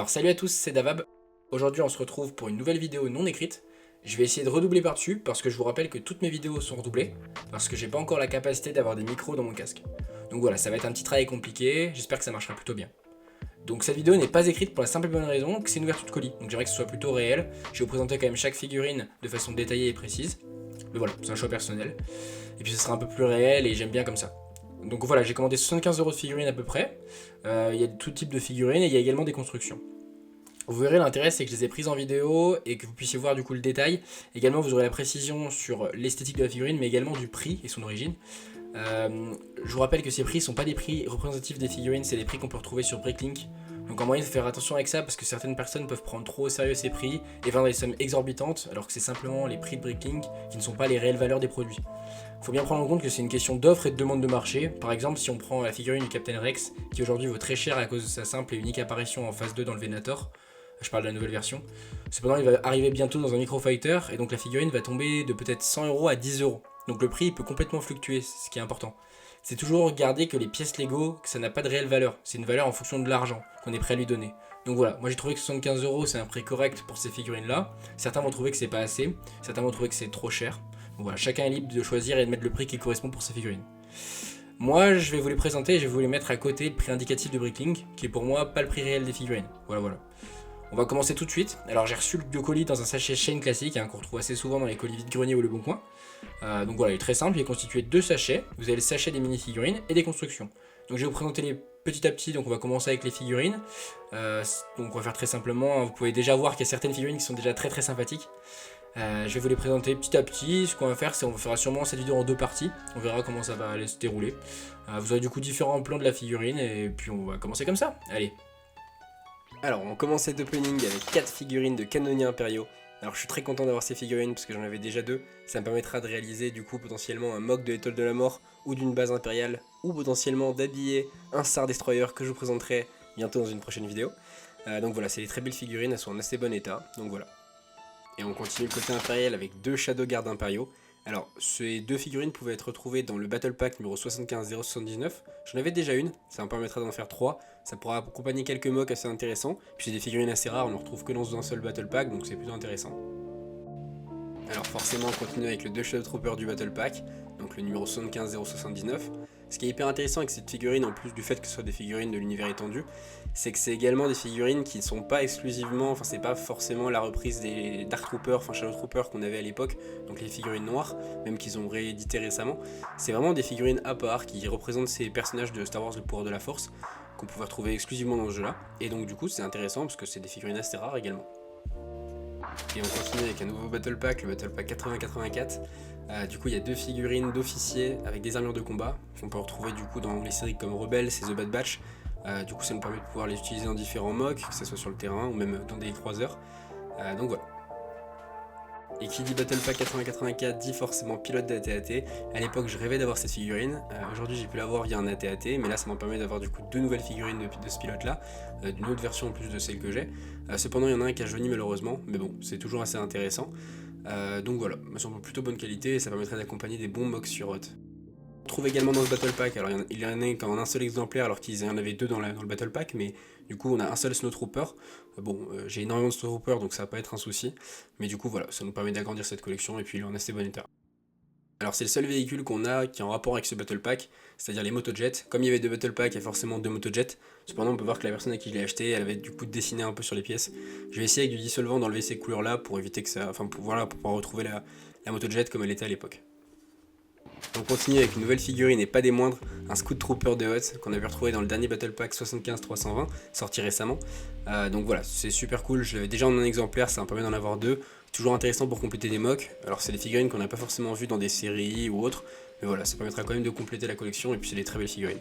Alors salut à tous, c'est Davab. Aujourd'hui on se retrouve pour une nouvelle vidéo non écrite. Je vais essayer de redoubler par-dessus parce que je vous rappelle que toutes mes vidéos sont redoublées parce que j'ai pas encore la capacité d'avoir des micros dans mon casque. Donc voilà, ça va être un petit travail compliqué, j'espère que ça marchera plutôt bien. Donc cette vidéo n'est pas écrite pour la simple et bonne raison que c'est une ouverture de colis. Donc j'aimerais que ce soit plutôt réel. Je vais vous présenter quand même chaque figurine de façon détaillée et précise. Mais voilà, c'est un choix personnel. Et puis ce sera un peu plus réel et j'aime bien comme ça. Donc voilà, j'ai commandé 75 € de figurines à peu près. Il y a tout type de figurines et il y a également des constructions. Vous verrez, l'intérêt c'est que je les ai prises en vidéo et que vous puissiez voir du coup le détail. Également vous aurez la précision sur l'esthétique de la figurine mais également du prix et son origine. Je vous rappelle que ces prix ne sont pas des prix représentatifs des figurines, c'est des prix qu'on peut retrouver sur Bricklink. Donc en moyenne, il faut faire attention avec ça parce que certaines personnes peuvent prendre trop au sérieux ces prix et vendre des sommes exorbitantes alors que c'est simplement les prix de Bricklink qui ne sont pas les réelles valeurs des produits. Il faut bien prendre en compte que c'est une question d'offre et de demande de marché. Par exemple, si on prend la figurine du Captain Rex qui aujourd'hui vaut très cher à cause de sa simple et unique apparition en phase 2 dans le Venator, je parle de la nouvelle version. Cependant, il va arriver bientôt dans un Microfighter et donc la figurine va tomber de peut-être 100 € à 10 €. Donc le prix peut complètement fluctuer, c'est ce qui est important. C'est toujours regarder que les pièces Lego, que ça n'a pas de réelle valeur. C'est une valeur en fonction de l'argent qu'on est prêt à lui donner. Donc voilà, moi j'ai trouvé que 75 € c'est un prix correct pour ces figurines là. Certains vont trouver que c'est pas assez, certains vont trouver que c'est trop cher. Donc voilà, chacun est libre de choisir et de mettre le prix qui correspond pour ses figurines. Moi je vais vous les présenter et je vais vous les mettre à côté le prix indicatif de Bricklink, qui est pour moi pas le prix réel des figurines. Voilà. On va commencer tout de suite. Alors j'ai reçu le colis dans un sachet Shane classique qu'on retrouve assez souvent dans les colis vide-grenier ou le Bon Coin. Donc voilà, il est très simple, il est constitué de 2 sachets. Vous avez le sachet des mini-figurines et des constructions. Donc je vais vous présenter les petit à petit, donc on va commencer avec les figurines. Donc on va faire très simplement, vous pouvez déjà voir qu'il y a certaines figurines qui sont déjà très sympathiques. Je vais vous les présenter petit à petit. Ce qu'on va faire, c'est on fera sûrement cette vidéo en 2 parties. On verra comment ça va aller se dérouler. Vous aurez du coup différents plans de la figurine et puis on va commencer comme ça. Allez. Alors on commence cet opening avec 4 figurines de canonniers impériaux. Alors je suis très content d'avoir ces figurines parce que j'en avais déjà 2. Ça me permettra de réaliser du coup potentiellement un mock de l'étoile de la mort ou d'une base impériale, ou potentiellement d'habiller un Star Destroyer que je vous présenterai bientôt dans une prochaine vidéo. Donc voilà, c'est des très belles figurines, elles sont en assez bon état, donc voilà. Et on continue le côté impérial avec 2 Shadow Guard impériaux. Alors, ces 2 figurines pouvaient être retrouvées dans le Battle Pack numéro 75079. J'en avais déjà une, ça me permettra d'en faire 3. Ça pourra accompagner quelques mocks assez intéressants. Puis c'est des figurines assez rares, on ne retrouve que dans un seul Battle Pack, donc c'est plutôt intéressant. Alors forcément, on continue avec le 2 Shadow Trooper du Battle Pack, donc le numéro 75079. Ce qui est hyper intéressant avec cette figurine, en plus du fait que ce soit des figurines de l'univers étendu, c'est que c'est également des figurines qui ne sont pas exclusivement, enfin c'est pas forcément la reprise des Dark Troopers, enfin Shadow Troopers qu'on avait à l'époque, donc les figurines noires, même qu'ils ont réédité récemment. C'est vraiment des figurines à part qui représentent ces personnages de Star Wars le pouvoir de la force, qu'on pouvait retrouver exclusivement dans ce jeu-là. Et donc du coup c'est intéressant parce que c'est des figurines assez rares également. Et on continue avec un nouveau Battle Pack, le Battle Pack 8084. Du coup il y a 2 figurines d'officiers avec des armures de combat qu'on peut retrouver du coup dans les séries comme Rebels et The Bad Batch. Du coup ça nous permet de pouvoir les utiliser dans différents mocks, que ce soit sur le terrain ou même dans des croiseurs. Donc voilà. Et qui dit Battle Pack 8084 dit forcément pilote d'AT-AT. À l'époque je rêvais d'avoir cette figurine, aujourd'hui j'ai pu l'avoir via un AT-AT, mais là ça m'a permis d'avoir du coup 2 nouvelles figurines de ce pilote là, d'une autre version en plus de celle que j'ai. Cependant il y en a un qui a jauni malheureusement, mais bon c'est toujours assez intéressant. Donc voilà, me semble plutôt bonne qualité et ça permettrait d'accompagner des bons mocks sur Hot. On trouve également dans ce Battle Pack, alors il y en a qu'en un seul exemplaire alors qu'il y en avait 2 dans le Battle Pack, mais du coup on a un seul Snowtrooper. J'ai énormément de Snowtroopers donc ça va pas être un souci, mais du coup voilà, ça nous permet d'agrandir cette collection et puis il est en assez bon état. Alors c'est le seul véhicule qu'on a qui est en rapport avec ce Battle Pack, c'est-à-dire les motojets. Comme il y avait 2 Battle Pack, il y a forcément 2 motojets. Cependant on peut voir que la personne à qui je l'ai acheté, elle avait du coup dessiné un peu sur les pièces. Je vais essayer avec du dissolvant d'enlever ces couleurs là pour éviter que ça... Enfin pour pouvoir retrouver la motojet comme elle était à l'époque. On continue avec une nouvelle figurine et pas des moindres, un Scout Trooper de Hot qu'on avait retrouvé dans le dernier Battle Pack 75320, sorti récemment. Donc voilà, c'est super cool, je l'avais déjà en un exemplaire, ça me permet d'en avoir 2. Toujours intéressant pour compléter des mocks. Alors c'est des figurines qu'on n'a pas forcément vues dans des séries ou autres, mais voilà, ça permettra quand même de compléter la collection et puis c'est des très belles figurines.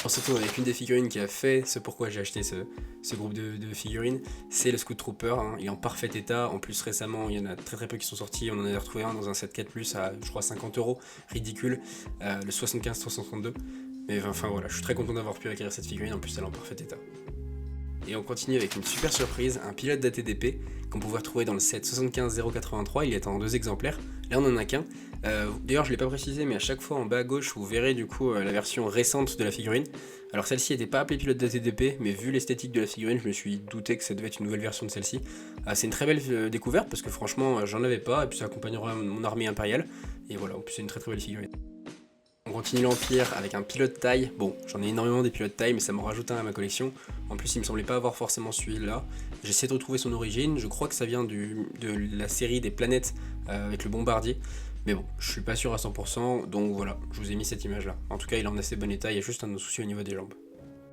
On se retrouve avec une des figurines qui a fait ce pourquoi j'ai acheté ce groupe de figurines, c'est le Scout Trooper, il est en parfait état, en plus récemment il y en a très peu qui sont sortis, on en a retrouvé un dans un set 4+, à je crois 50 €, ridicule, le 75-332, mais enfin voilà, je suis très content d'avoir pu acquérir cette figurine, en plus elle est en parfait état. Et on continue avec une super surprise, un pilote d'ATDP qu'on pouvait retrouver dans le set 75083, il est en 2 exemplaires, là on en a qu'un. D'ailleurs je l'ai pas précisé, mais à chaque fois en bas à gauche vous verrez du coup la version récente de la figurine. Alors celle-ci n'était pas appelée pilote d'ATDP, mais vu l'esthétique de la figurine je me suis douté que ça devait être une nouvelle version de celle-ci. C'est une très belle découverte parce que franchement j'en avais pas, et puis ça accompagnera mon armée impériale, et voilà, en plus c'est une très très belle figurine. On continue l'Empire avec un pilote taille. Bon, j'en ai énormément des pilotes taille, mais ça m'en rajoute un à ma collection. En plus, il me semblait pas avoir forcément celui-là. J'essaie de retrouver son origine. Je crois que ça vient de la série des planètes avec le bombardier. Mais bon, je suis pas sûr à 100%, donc voilà, je vous ai mis cette image-là. En tout cas, il est en assez bon état, il y a juste un souci au niveau des jambes.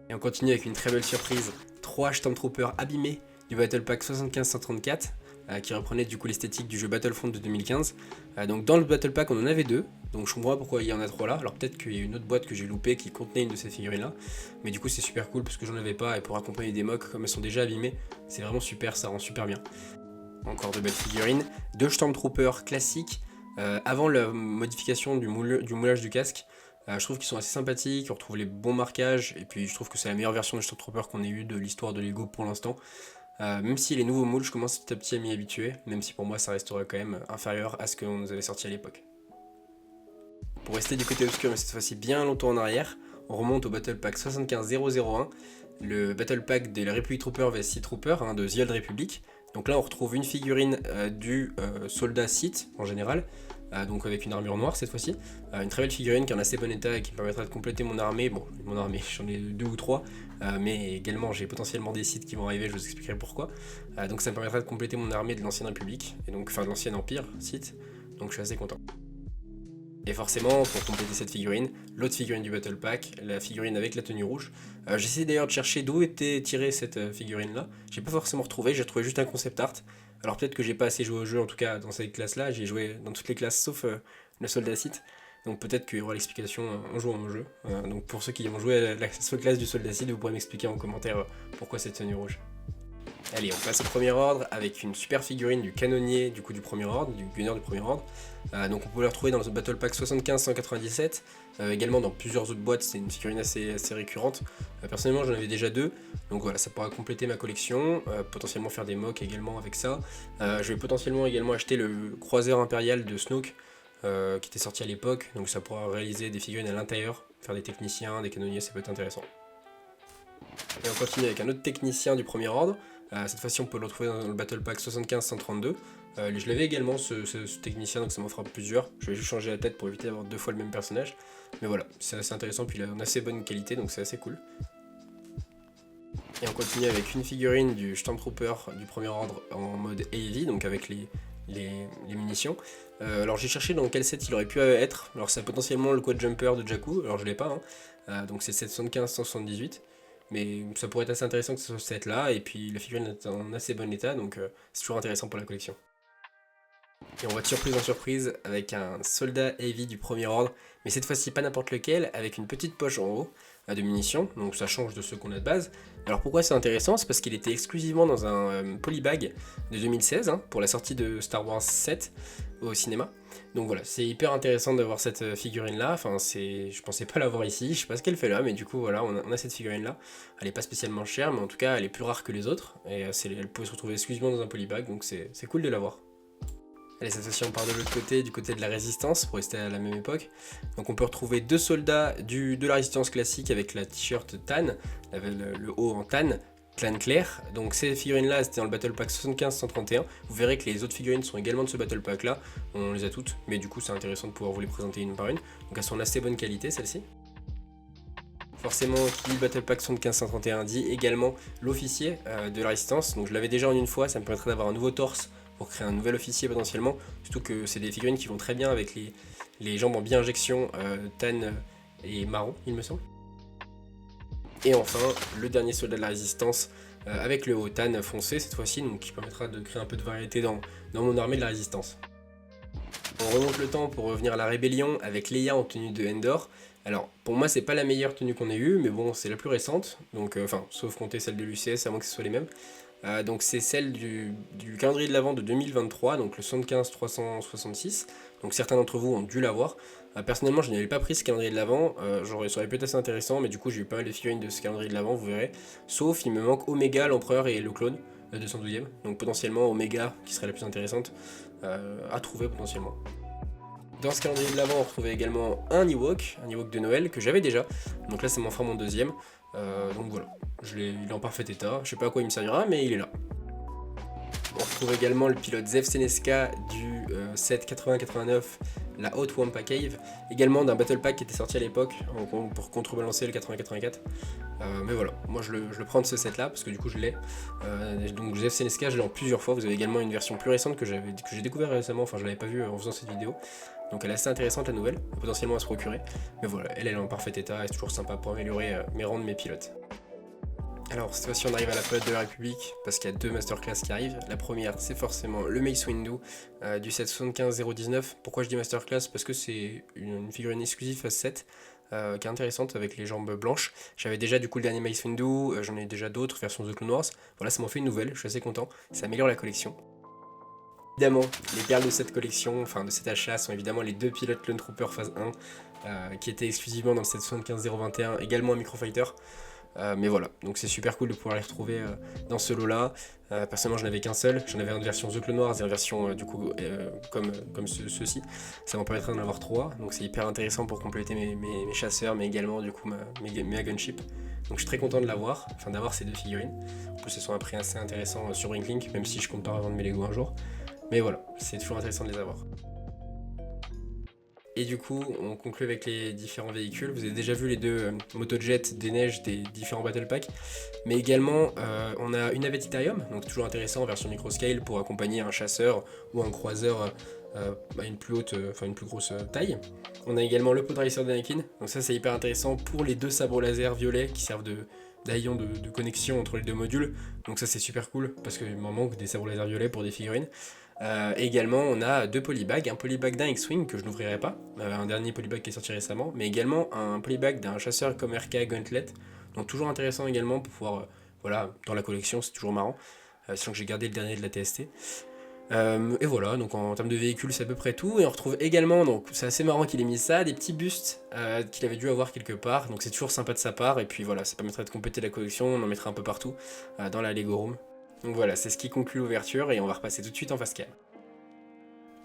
Et on continue avec une très belle surprise. 3 Stormtroopers abîmés du Battle Pack 75-134. Qui reprenait du coup l'esthétique du jeu Battlefront de 2015. Donc dans le Battle Pack on en avait 2, donc je comprends pas pourquoi il y en a 3 là. Alors peut-être qu'il y a une autre boîte que j'ai loupée qui contenait une de ces figurines là, mais du coup c'est super cool parce que j'en avais pas, et pour accompagner des mocks comme elles sont déjà abîmées, c'est vraiment super, ça rend super bien. Encore de belles figurines, 2 Stormtroopers classiques, avant la modification du moulage du casque. Je trouve qu'ils sont assez sympathiques, on retrouve les bons marquages, et puis je trouve que c'est la meilleure version de Stormtrooper qu'on ait eu de l'histoire de Lego pour l'instant. Même si les nouveaux moules, je commence petit à petit à m'y habituer, même si pour moi ça restera quand même inférieur à ce qu'on nous avait sorti à l'époque. Pour rester du côté obscur, mais cette fois-ci bien longtemps en arrière, on remonte au Battle Pack 75001, le Battle Pack de la Republic Trooper vs Sith Trooper de The Old Republic. Donc là on retrouve une figurine du soldat Sith en général, donc avec une armure noire cette fois-ci. Une très belle figurine qui est en assez bon état et qui me permettra de compléter mon armée. Bon, mon armée, j'en ai 2 ou 3, mais également j'ai potentiellement des Sith qui vont arriver, je vous expliquerai pourquoi. Donc ça me permettra de compléter mon armée de l'ancienne République, et donc, enfin de l'ancien Empire Sith, donc je suis assez content. Et forcément, pour compléter cette figurine, l'autre figurine du Battle Pack, la figurine avec la tenue rouge. J'essaie d'ailleurs de chercher d'où était tirée cette figurine là. J'ai pas forcément retrouvé, j'ai trouvé juste un concept art. Alors peut-être que j'ai pas assez joué au jeu, en tout cas dans cette classe là, j'ai joué dans toutes les classes sauf le soldat Sith. Donc peut-être qu'il y aura l'explication en jouant au jeu. Donc pour ceux qui ont joué à la seule classe du soldat Sith, vous pourrez m'expliquer en commentaire pourquoi cette tenue rouge. Allez, on passe au premier ordre avec une super figurine du canonnier du coup du premier ordre, du gunner du premier ordre. Donc on peut la retrouver dans le Battle Pack 75-197, également dans plusieurs autres boîtes, c'est une figurine assez récurrente. Personnellement j'en avais déjà 2, donc voilà, ça pourra compléter ma collection, potentiellement faire des mocks également avec ça. Je vais potentiellement également acheter le croiseur impérial de Snoke, qui était sorti à l'époque, donc ça pourra réaliser des figurines à l'intérieur, faire des techniciens, des canonniers, ça peut être intéressant. Et on continue avec un autre technicien du premier ordre. Cette fois-ci on peut le retrouver dans le Battle Pack 75-132. Je l'avais également ce technicien, donc ça m'en fera plusieurs. Je vais juste changer la tête pour éviter d'avoir 2 fois le même personnage. Mais voilà, c'est assez intéressant, puis il a une assez bonne qualité, donc c'est assez cool. Et on continue avec une figurine du Stormtrooper du premier ordre en mode AV, donc avec les munitions. Alors j'ai cherché dans quel set il aurait pu être. Alors c'est potentiellement le Quad Jumper de Jakku, alors je l'ai pas, donc c'est 75-178. Mais ça pourrait être assez intéressant que ce soit ce set là, et puis la figurine est en assez bon état, donc c'est toujours intéressant pour la collection. Et on va de surprise en surprise avec un soldat heavy du premier ordre, mais cette fois-ci pas n'importe lequel, avec une petite poche en haut de munitions, donc ça change de ceux qu'on a de base. Alors pourquoi c'est intéressant? C'est parce qu'il était exclusivement dans un polybag de 2016, pour la sortie de Star Wars 7 au cinéma. Donc voilà, c'est hyper intéressant d'avoir cette figurine là, je pensais pas l'avoir ici, je sais pas ce qu'elle fait là, mais du coup voilà, on a cette figurine là. Elle est pas spécialement chère, mais en tout cas elle est plus rare que les autres, et elle peut se retrouver exclusivement dans un polybag, donc c'est cool de l'avoir. Allez, cette fois-ci on part de l'autre côté, du côté de la résistance, pour rester à la même époque. Donc on peut retrouver 2 soldats de la résistance classique avec la t-shirt tan, le haut en tan, clan clair. Donc ces figurines là c'était dans le Battle Pack 75-131. Vous verrez que les autres figurines sont également de ce Battle Pack là, on les a toutes, mais du coup c'est intéressant de pouvoir vous les présenter une par une. Donc elles sont en assez bonne qualité celles-ci. Forcément, qui dit Battle Pack 75-131 dit également l'officier de la résistance. Donc je l'avais déjà en une fois, ça me permettrait d'avoir un nouveau torse pour créer un nouvel officier potentiellement, surtout que c'est des figurines qui vont très bien avec les jambes en bi-injection tan et marron il me semble. Et enfin le dernier soldat de la résistance avec le haut tan foncé cette fois-ci, donc qui permettra de créer un peu de variété dans mon armée de la résistance. On remonte le temps pour revenir à la rébellion avec Leia en tenue de Endor. Alors pour moi c'est pas la meilleure tenue qu'on ait eue, mais bon c'est la plus récente, donc sauf compter celle de l'UCS à moins que ce soit les mêmes. Donc c'est celle du calendrier de l'Avent de 2023, donc le 75-366, donc certains d'entre vous ont dû l'avoir. Personnellement, je n'avais pas pris ce calendrier de l'avant, ça aurait pu être assez intéressant, mais du coup j'ai eu pas mal de figurines de ce calendrier de l'avant, vous verrez. Sauf il me manque Omega, l'empereur et le clone, le 212e, donc potentiellement Omega qui serait la plus intéressante à trouver potentiellement. Dans ce calendrier de l'avant, on retrouvait également un Ewok de Noël que j'avais déjà. Donc là, c'est mon frère, mon deuxième. Donc voilà, il est en parfait état. Je sais pas à quoi il me servira, mais il est là. On retrouve également le pilote Zev Senesca du set 80-89, la Hot Wampa Cave. Également d'un Battle Pack qui était sorti à l'époque pour contrebalancer le 80-84. Mais voilà, moi je le prends de ce set là parce que du coup je l'ai. Donc Zev Senesca, je l'ai en plusieurs fois. Vous avez également une version plus récente que j'ai découvert récemment, enfin je l'avais pas vu en faisant cette vidéo. Donc elle est assez intéressante la nouvelle, potentiellement à se procurer. Mais voilà, elle est en parfait état et c'est toujours sympa pour améliorer mes rangs de mes pilotes. Alors cette fois-ci on arrive à la période de la République parce qu'il y a 2 masterclass qui arrivent. La première c'est forcément le Mace Windu du set 75-019. Pourquoi je dis masterclass? Parce que c'est une figurine exclusive à ce set qui est intéressante avec les jambes blanches. J'avais déjà du coup le dernier Mace Windu, j'en ai déjà d'autres versions de Clone Wars. Voilà, ça m'en fait une nouvelle, je suis assez content, ça améliore la collection. Évidemment, les perles de cette collection, enfin de cet achat, sont évidemment les 2 pilotes Clone Trooper phase 1 qui étaient exclusivement dans le set 75-021, également un Microfighter. Mais voilà, donc c'est super cool de pouvoir les retrouver dans ce lot là. Personnellement j'en avais qu'un seul, j'en avais une version The Clone Wars et une version du coup comme ceux-ci. Ça m'en permettra d'en avoir 3, donc c'est hyper intéressant pour compléter mes chasseurs, mais également du coup mes gunship. Donc je suis très content de l'avoir, enfin d'avoir ces 2 figurines. En plus elles sont à un prix assez intéressant sur Brinklink, même si je compte pas revendre mes Lego un jour. Mais voilà, c'est toujours intéressant de les avoir. Et du coup, on conclut avec les différents véhicules. Vous avez déjà vu les 2 motojets des neiges des différents Battle Packs. Mais également, on a une navette Itarium, donc toujours intéressant en version microscale pour accompagner un chasseur ou un croiseur à une plus grosse taille. On a également le Podracer d'Anakin, donc ça c'est hyper intéressant pour les 2 sabres laser violets qui servent d'haillons de connexion entre les 2 modules. Donc ça c'est super cool parce qu'il m'en manque des sabres laser violets pour des figurines. Également on a 2 polybags, un polybag d'un X-Wing que je n'ouvrirai pas, un dernier polybag qui est sorti récemment, mais également un polybag d'un chasseur comme RK Gauntlet, donc toujours intéressant également pour pouvoir, voilà, dans la collection c'est toujours marrant, sachant que j'ai gardé le dernier de la TST. Et voilà, donc en termes de véhicules c'est à peu près tout, et on retrouve également, donc c'est assez marrant qu'il ait mis ça, des petits bustes qu'il avait dû avoir quelque part, donc c'est toujours sympa de sa part, et puis voilà, ça permettrait de compléter la collection, on en mettra un peu partout dans la Lego Room. Donc voilà, c'est ce qui conclut l'ouverture et on va repasser tout de suite en face cam.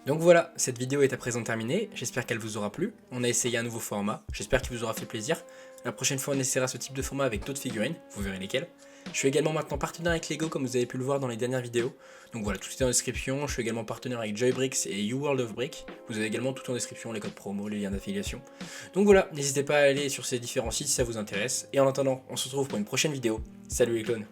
Donc voilà, cette vidéo est à présent terminée, j'espère qu'elle vous aura plu. On a essayé un nouveau format, j'espère qu'il vous aura fait plaisir. La prochaine fois on essaiera ce type de format avec d'autres figurines, vous verrez lesquelles. Je suis également maintenant partenaire avec Lego comme vous avez pu le voir dans les dernières vidéos. Donc voilà, tout est en description, je suis également partenaire avec Joybricks et You World of Brick. Vous avez également tout en description, les codes promo, les liens d'affiliation. Donc voilà, n'hésitez pas à aller sur ces différents sites si ça vous intéresse. Et en attendant, on se retrouve pour une prochaine vidéo. Salut les clones!